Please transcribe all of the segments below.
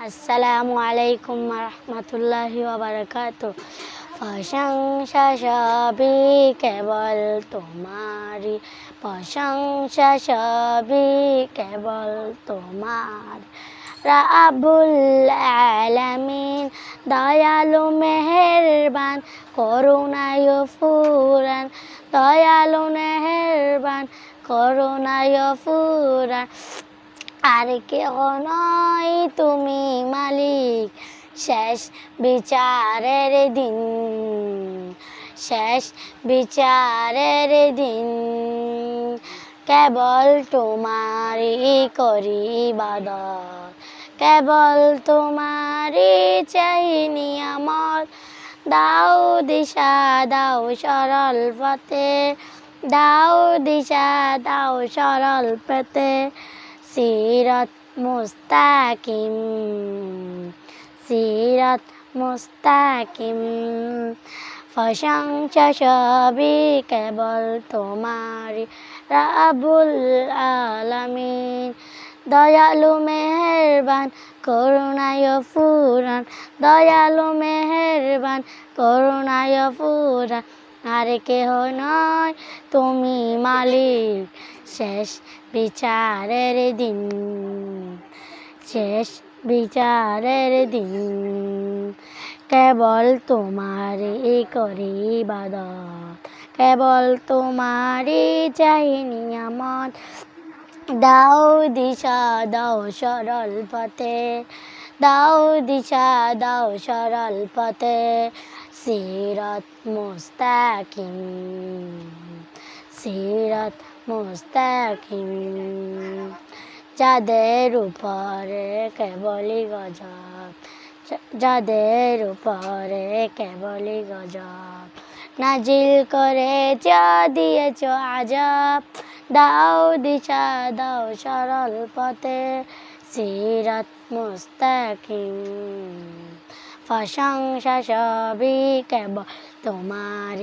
আসসালামু আলাইকুম রহমতুল্লাহি ওয়া বারাকাতুহু। প্রশংসা সবই কেবল তোমারই, প্রশংসা সবই কেবল তোমার। রাব্বুল আলামিন দয়ালু মেহেরবান, করুণায় ফুরান, দয়ালু মেহেরবান, করুণায় ফুরান। আর কেহ নয় তুমি মালিক, শেষ বিচারের দিন, শেষ বিচারের দিন। কেবল তোমারই করি ইবাদত, কেবল তোমারই চাই নিয়ামত। দাও দিশা দাও সরল পথে, দাও দিশা দাও সরল পথে। সিরাত মুস্তাকিম, সিরাত মুস্তাকিম। প্রশংসা সবই কেবল তোমারই, রাব্বুল আলামিন দয়ালু মেহেরবান, করুণায় ফুরান, দয়ালু মেহেরবান, করুণায় ফুরান। আর কেহ নয় তুমি মালিক, শেষ বিচারের দিন, শেষ বিচারের দিন। কেবল তোমারই করি ইবাদত, কেবল তোমারই চাই নিয়ামত। দাও দিশা দাও সরল পথে, দাও দিশা দাও সরল পথে। সিরাত মুস্তাকিম, সিরাত মুস্তাকিম। যাদের উপরে কেবলই গজব, যাদের উপরে কেবলই গজব, নাজিল করে যা দিয়েছ আজাব। দাও দিশা দাও সরল পথে, সিরাত মুস্তাকিম। প্রশংসা সবই কেবল তোমার,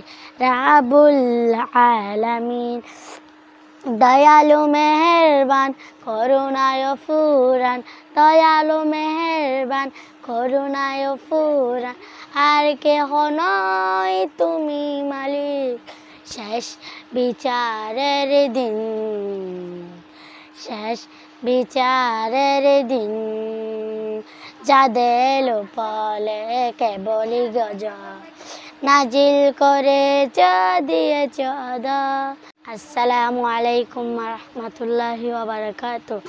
রাব্বুল আলামিন দয়ালু মেহেরবান, করুণায় ফুরান, দয়ালু মেহেরবান, করুণায় ফুরান। আর কেহ নয় তুমি মালিক, শেষ বিচারের দিন, শেষ বিচারের দিন। যাদের উপরে কেবলই গজব, নাজিল করে যা দিয়েছ আযাব। আসসালামু আলাইকুম রহমতুল্লাহি ওয়া বারাকাতুহু।